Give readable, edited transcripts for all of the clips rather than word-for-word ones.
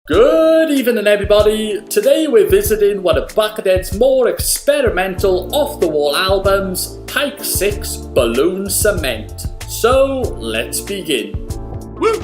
Good evening everybody, today we're visiting one of Buckethead's more experimental off-the-wall albums, Pike 6 Balloon Cement. So let's begin. Woo!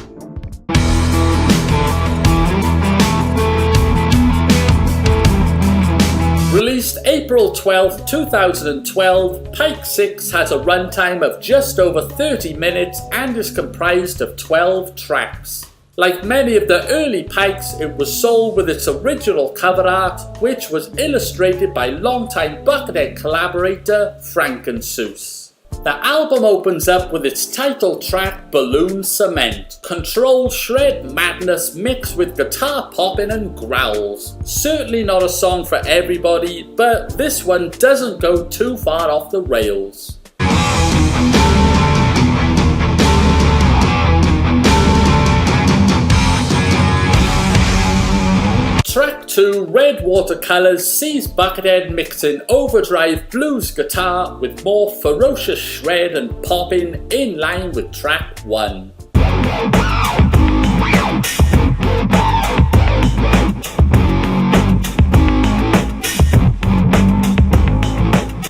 Released April 12, 2012, Pike 6 has a runtime of just over 30 minutes and is comprised of 12 tracks. Like many of the early Pikes, it was sold with its original cover art, which was illustrated by longtime Buckethead collaborator Frankensoos. The album opens up with its title track Balloon Cement, controlled shred madness mixed with guitar popping and growls. Certainly not a song for everybody, but this one doesn't go too far off the rails. Track 2, Red Watercolors, sees Buckethead mixing overdrive blues guitar with more ferocious shred and popping in line with track 1.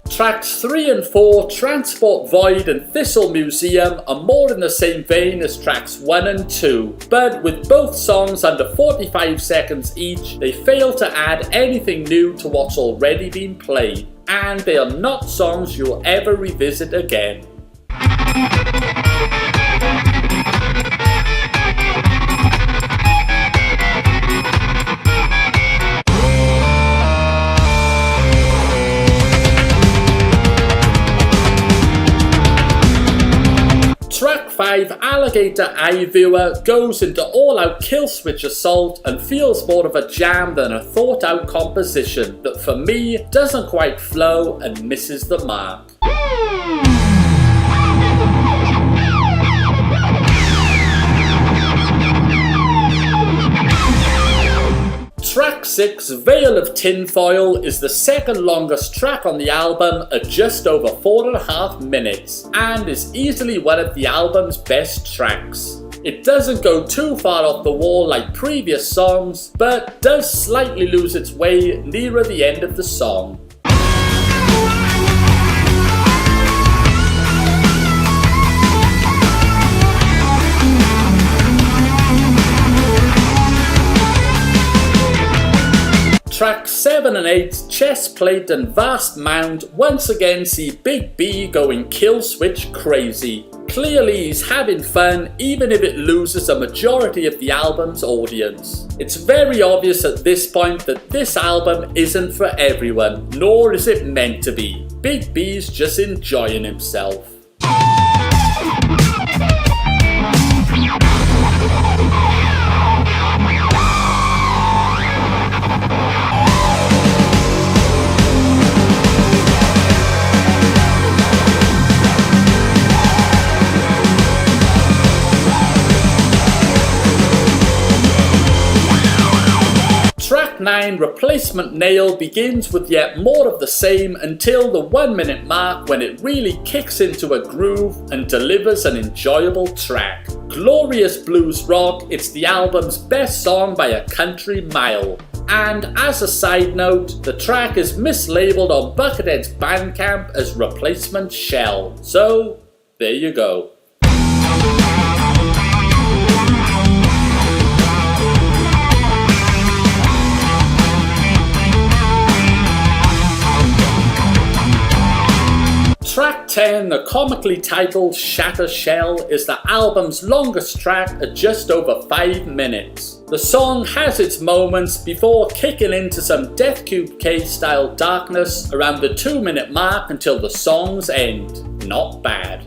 Tracks 3 and 4, Transport Void and Thistle Museum, are more in the same vein as tracks 1 and 2, but with both songs under 45 seconds each, they fail to add anything new to what's already been played, and they are not songs you'll ever revisit again. Track 5, Alligator Eye Viewer, goes into all-out kill switch assault and feels more of a jam than a thought-out composition that for me doesn't quite flow and misses the mark. Track 6, Veil of Tinfoil, is the second longest track on the album at just over 4.5 minutes and is easily one of the album's best tracks. It doesn't go too far off the wall like previous songs, but does slightly lose its way nearer the end of the song. Tracks 7 and 8, Chestplate and Vast Mound, once again see Big B going kill switch crazy. Clearly he's having fun even if it loses a majority of the album's audience. It's very obvious at this point that this album isn't for everyone, nor is it meant to be. Big B's just enjoying himself. Track 9, Replacement Nail, begins with yet more of the same until the 1 minute mark when it really kicks into a groove and delivers an enjoyable track. Glorious blues rock, it's the album's best song by a country mile. And as a side note, the track is mislabeled on Buckethead's Bandcamp as Replacement Shell. So, there you go. Track 10, the comically titled Shatter Shell, is the album's longest track at just over 5 minutes. The song has its moments before kicking into some Death Cube K style darkness around the 2 minute mark until the song's end. Not bad.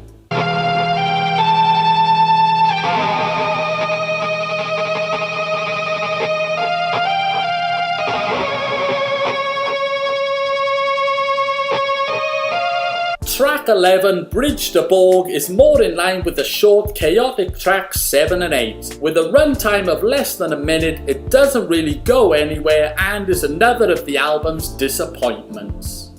Track 11, Bridge to Borg, is more in line with the short, chaotic tracks 7 and 8. With a runtime of less than a minute, it doesn't really go anywhere and is another of the album's disappointments.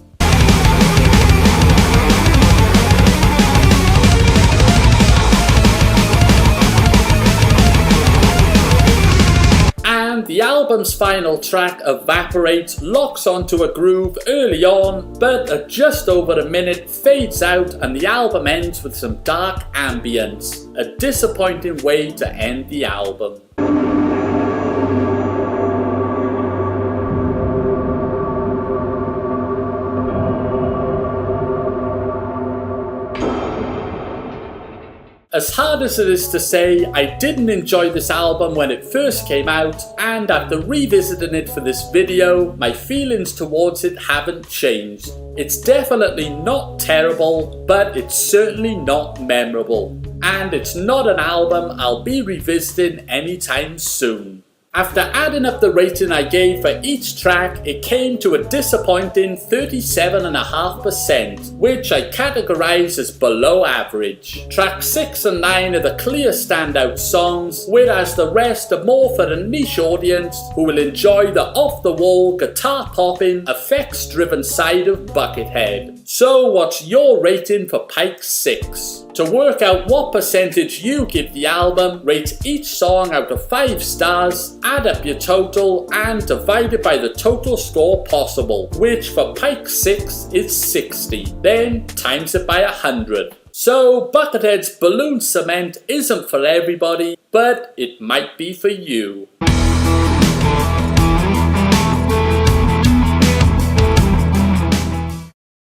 the album's final track, Evaporates, locks onto a groove early on, but at just over a minute fades out and the album ends with some dark ambience. A disappointing way to end the album. As hard as it is to say, I didn't enjoy this album when it first came out, and after revisiting it for this video, my feelings towards it haven't changed. It's definitely not terrible, but it's certainly not memorable. And it's not an album I'll be revisiting anytime soon. After adding up the rating I gave for each track, it came to a disappointing 37.5%, which I categorise as below average. Tracks 6 and 9 are the clear standout songs, whereas the rest are more for a niche audience who will enjoy the off-the-wall, guitar-popping, effects-driven side of Buckethead. So what's your rating for Pike 6? To work out what percentage you give the album, rate each song out of 5 stars, add up your total and divide it by the total score possible, which for Pike 6 is 60, then times it by 100. So Buckethead's Balloon Cement isn't for everybody, but it might be for you.